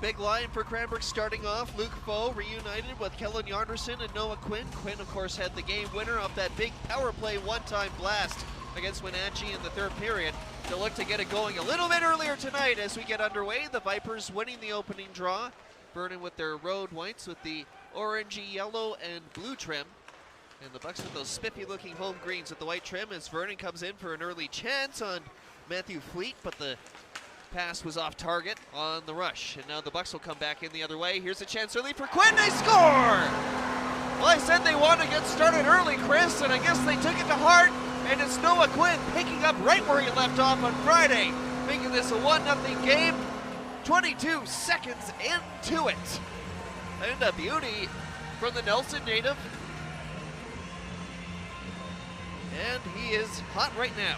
Big line for Cranbrook starting off. Luke Foe reunited with Kellen Yarderson and Noah Quinn. Quinn, of course, had the game winner off that big power play one-time blast against Wenatchee in the third period. They'll look to get it going a little bit earlier tonight as we get underway. The Vipers winning the opening draw. Vernon with their road whites with the orangey, yellow, and blue trim. And the Bucks with those spiffy-looking home greens with the white trim as Vernon comes in for an early chance on Matthew Fleet, but the pass was off target on the rush. And now the Bucks will come back in the other way. Here's a chance early for Quinn. They score! Well, I said they wanted to get started early, Chris, and I guess they took it to heart. And it's Noah Quinn picking up right where he left off on Friday, making this a 1-0 game. 22 seconds into it. And a beauty from the Nelson native. And he is hot right now.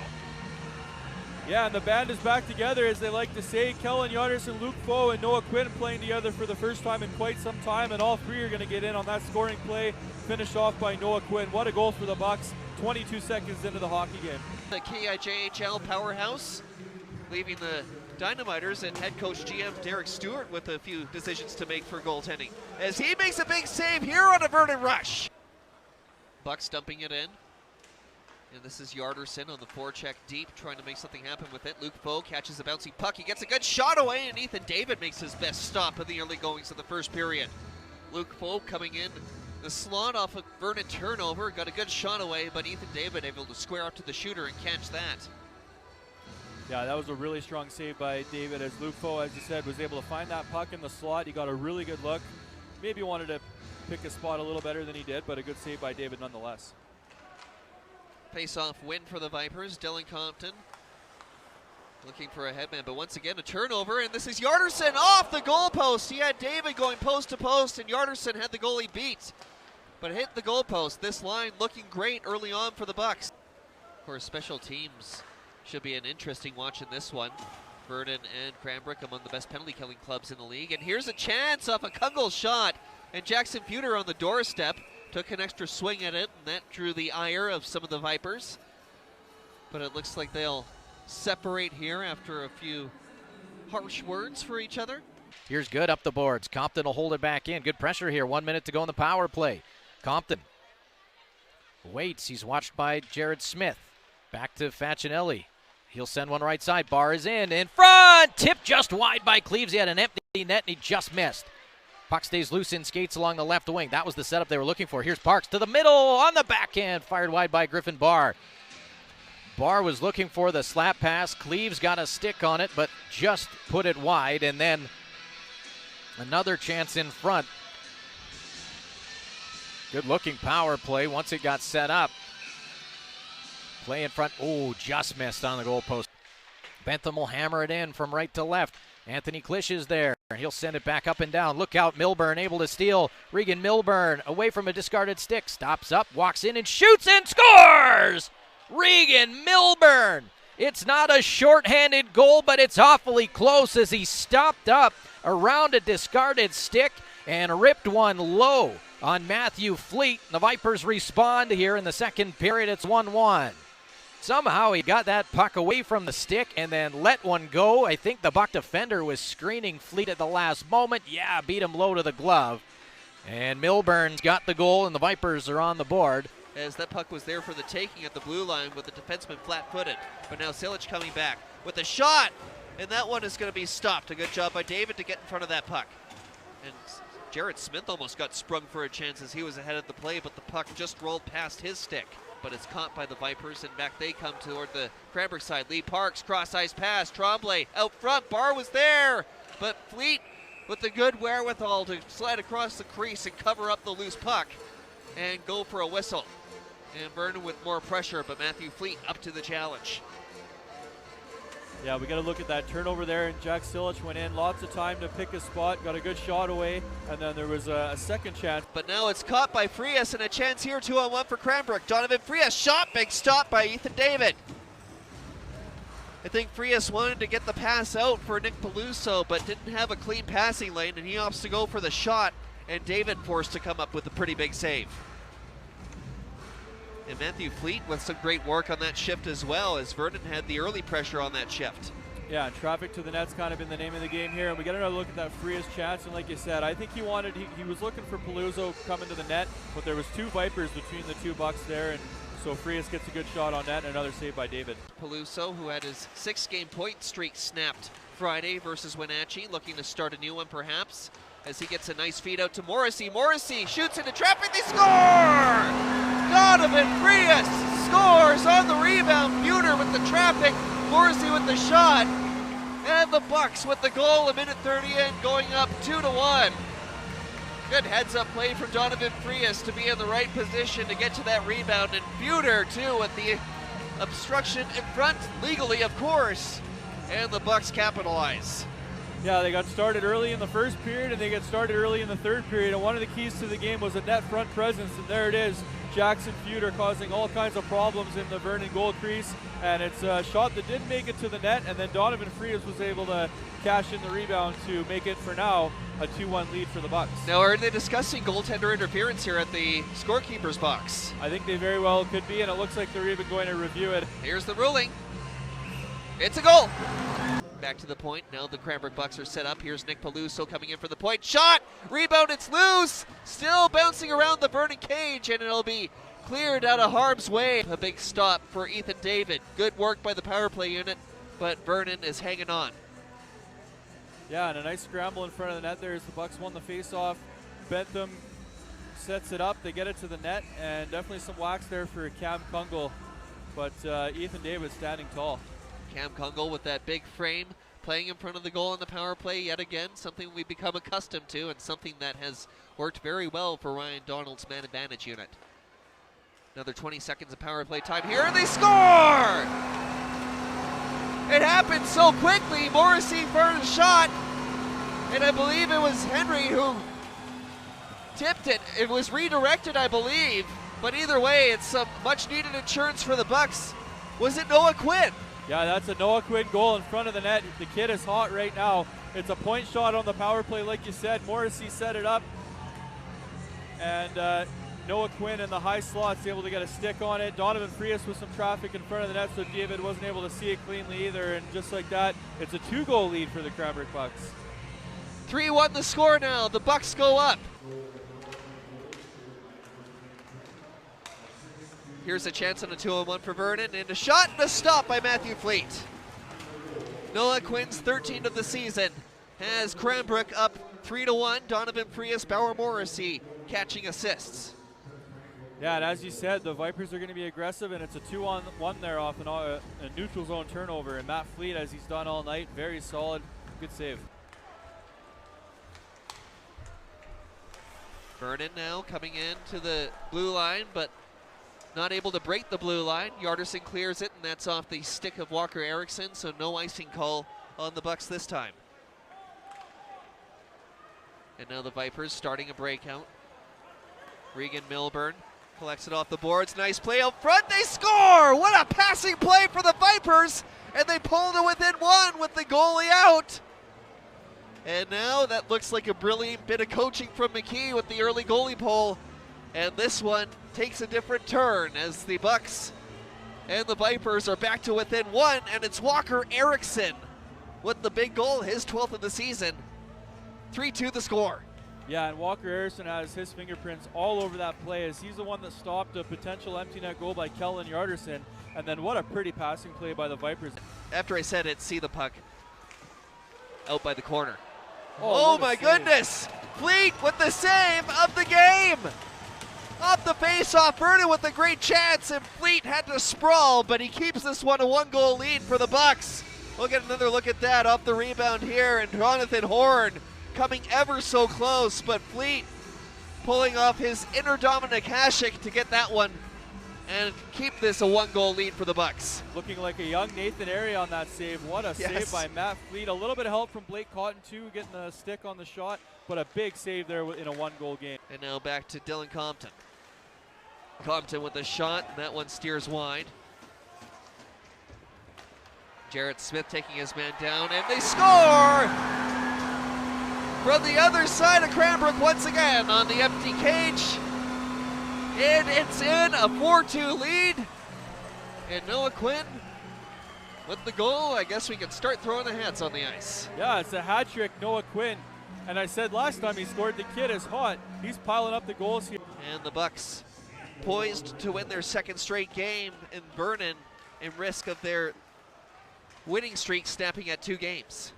Yeah, and the band is back together, as they like to say. Kellen Yarderson, Luke Foe, and Noah Quinn playing together for the first time in quite some time, and all three are going to get in on that scoring play, finished off by Noah Quinn. What a goal for the Bucks, 22 seconds into the hockey game. The KIJHL powerhouse, leaving the Dynamiters and head coach GM Derek Stewart with a few decisions to make for goaltending, as he makes a big save here on a Vernon rush. Bucks dumping it in. And this is Yarderson on the forecheck deep, trying to make something happen with it. Luke Foe catches a bouncy puck. He gets a good shot away, and Ethan David makes his best stop in the early goings of the first period. Luke Foe coming in the slot off a Vernon turnover. Got a good shot away, but Ethan David able to square up to the shooter and catch that. Yeah, that was a really strong save by David, as Luke Foe, as you said, was able to find that puck in the slot. He got a really good look. Maybe wanted to pick a spot a little better than he did, but a good save by David nonetheless. Face-off win for the Vipers. Dylan Compton looking for a headman, but once again a turnover, and this is Yarderson off the goalpost. He had David going post to post, and Yarderson had the goalie beat, but hit the goalpost. This line looking great early on for the Bucks. Of course, special teams should be an interesting watch in this one. Vernon and Cranbrook among the best penalty-killing clubs in the league, and here's a chance off a Kungl shot, and Jackson Pewter on the doorstep took an extra swing at it, and that drew the ire of some of the Vipers. But it looks like they'll separate here after a few harsh words for each other. Here's good up the boards. Compton will hold it back in. Good pressure here. 1 minute to go in the power play. Compton waits. He's watched by Jared Smith. Back to Facinelli. He'll send one right side. Bar is in front. Tip just wide by Cleves. He had an empty net, and he just missed. Puck stays loose in skates along the left wing. That was the setup they were looking for. Here's Parks to the middle on the backhand. Fired wide by Griffin Barr. Barr was looking for the slap pass. Cleves got a stick on it, but just put it wide. And then another chance in front. Good looking power play once it got set up. Play in front. Oh, just missed on the goalpost. Bentham will hammer it in from right to left. Anthony Klisch is there. He'll send it back up and down. Look out, Milburn able to steal. Regan Milburn away from a discarded stick. Stops up, walks in and shoots and scores! Regan Milburn! It's not a shorthanded goal, but it's awfully close as he stopped up around a discarded stick and ripped one low on Matthew Fleet. The Vipers respond here in the second period. It's 1-1. Somehow he got that puck away from the stick and then let one go. I think the Buck defender was screening Fleet at the last moment. Yeah, beat him low to the glove. And Milburn's got the goal, and the Vipers are on the board. As that puck was there for the taking at the blue line with the defenseman flat-footed. But now Silic coming back with a shot, and that one is going to be stopped. A good job by David to get in front of that puck. And Jared Smith almost got sprung for a chance as he was ahead of the play, but the puck just rolled past his stick. But it's caught by the Vipers, and back they come toward the Cranbrook side. Lee Parks, cross-ice pass, Tremblay out front, Barr was there, but Fleet with the good wherewithal to slide across the crease and cover up the loose puck and go for a whistle. And Vernon with more pressure, but Matthew Fleet up to the challenge. Yeah, we got to look at that turnover there, and Jack Silic went in. Lots of time to pick a spot, got a good shot away, and then there was a second chance. But now it's caught by Frias, and a chance here, 2-on-1 for Cranbrook. Donovan Frias shot, big stop by Ethan David. I think Frias wanted to get the pass out for Nick Peluso, but didn't have a clean passing lane, and he opts to go for the shot, and David forced to come up with a pretty big save. And Matthew Fleet with some great work on that shift as well, as Vernon had the early pressure on that shift. Yeah, traffic to the net's kind of been the name of the game here. And we got another look at that Frias chance. And like you said, I think he was looking for Paluzzo coming to the net, but there was 2 Vipers between the 2 Bucks there. And so Frias gets a good shot on net and another save by David. Paluzzo, who had his 6-game point streak snapped Friday versus Wenatchee, looking to start a new one perhaps, as he gets a nice feed out to Morrissey. Morrissey shoots into traffic, they score! Donovan Frias scores on the rebound. Buter with the traffic, Morrissey with the shot, and the Bucks with the goal, a minute 30 in, going up 2-1. Good heads-up play from Donovan Frias to be in the right position to get to that rebound, and Buter too with the obstruction in front, legally of course, and the Bucks capitalize. Yeah, they got started early in the first period and they get started early in the third period, and one of the keys to the game was a net front presence, and there it is. Jackson Buter causing all kinds of problems in the Vernon goal crease, and it's a shot that didn't make it to the net, and then Donovan Frias was able to cash in the rebound to make it, for now, a 2-1 lead for the Bucks. Now, are they discussing goaltender interference here at the scorekeeper's box? I think they very well could be, and it looks like they're even going to review it. Here's the ruling. It's a goal. Back to the point. Now the Cranbrook Bucks are set up. Here's Nick Paluzzo coming in for the point. Shot! Rebound, it's loose! Still bouncing around the Vernon cage, and it'll be cleared out of harm's way. A big stop for Ethan David. Good work by the power play unit, but Vernon is hanging on. Yeah, and a nice scramble in front of the net there as the Bucks won the face-off. Bentham sets it up. They get it to the net, and definitely some wax there for Cam Kungle, but Ethan David standing tall. Cam Kungle with that big frame, playing in front of the goal on the power play yet again, something we've become accustomed to and something that has worked very well for Ryan Donald's man advantage unit. Another 20 seconds of power play time here, and they score! It happened so quickly. Morrissey for the shot, and I believe it was Henry who tipped it. It was redirected, I believe, but either way, it's some much needed insurance for the Bucks. Was it Noah Quinn? Yeah, that's a Noah Quinn goal in front of the net. The kid is hot right now. It's a point shot on the power play, like you said. Morrissey set it up, and Noah Quinn in the high slot's able to get a stick on it. Donovan Frias with some traffic in front of the net, so David wasn't able to see it cleanly either, and just like that, it's a 2-goal lead for the Cranbrook Bucks. 3-1 the score now. The Bucks go up. Here's a chance on a 2-on-1 for Vernon, and a shot and a stop by Matthew Fleet. Noah Quinn's 13th of the season has Cranbrook up 3-1. Donovan Frias, Bauer Morrissey catching assists. Yeah, and as you said, the Vipers are going to be aggressive, and it's a 2-on-1 there off a neutral zone turnover, and Matt Fleet, as he's done all night, very solid, good save. Vernon now coming in to the blue line, but not able to break the blue line. Yarderson clears it, and that's off the stick of Walker Erickson, so no icing call on the Bucks this time. And now the Vipers starting a breakout. Regan Milburn collects it off the boards. Nice play out front. They score! What a passing play for the Vipers! And they pulled it within 1 with the goalie out. And now that looks like a brilliant bit of coaching from McKee with the early goalie pull. And this one takes a different turn as the Bucks and the Vipers are back to within 1, and it's Walker Erickson with the big goal, his 12th of the season. 3-2 the score. Yeah, and Walker Erickson has his fingerprints all over that play, as he's the one that stopped a potential empty net goal by Kellen Yarderson. And then what a pretty passing play by the Vipers. After I said it, see the puck out by the corner. Oh my goodness! Fleet with the save of the game! Off the face-off, Vernon with a great chance, and Fleet had to sprawl, but he keeps this one a 1-goal lead for the Bucks. We'll get another look at that off the rebound here, and Jonathan Horn coming ever so close, but Fleet pulling off his inner Dominic Hasek to get that one and keep this a 1-goal lead for the Bucks. Looking like a young Nathan Airy on that save. What a save by Matt Fleet. A little bit of help from Blake Cotton too, getting the stick on the shot, but a big save there in a 1-goal game. And now back to Dylan Compton. Compton with a shot, and that one steers wide. Jarrett Smith taking his man down, and they score! From the other side of Cranbrook once again on the empty cage. And it's in a 4-2 lead. And Noah Quinn With the goal, I guess we can start throwing the hats on the ice. Yeah, it's a hat trick, Noah Quinn. And I said last time he scored, the kid is hot. He's piling up the goals here. And the Bucks poised to win their second straight game in Vernon in risk of their winning streak snapping at 2 games.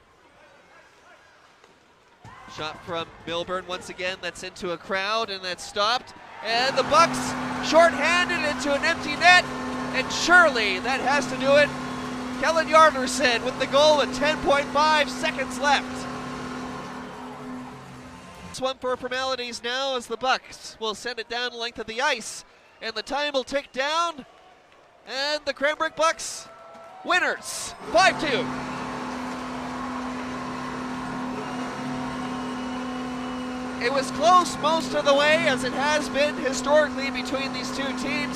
Shot from Milburn once again, that's into a crowd and that's stopped. And the Bucks shorthanded into an empty net, and surely that has to do it. Kellen Yarderson with the goal with 10.5 seconds left. This one for formalities now as the Bucks will send it down the length of the ice, and the time will tick down, and the Cranbrook Bucks winners 5-2. It was close most of the way, as it has been historically between these two teams.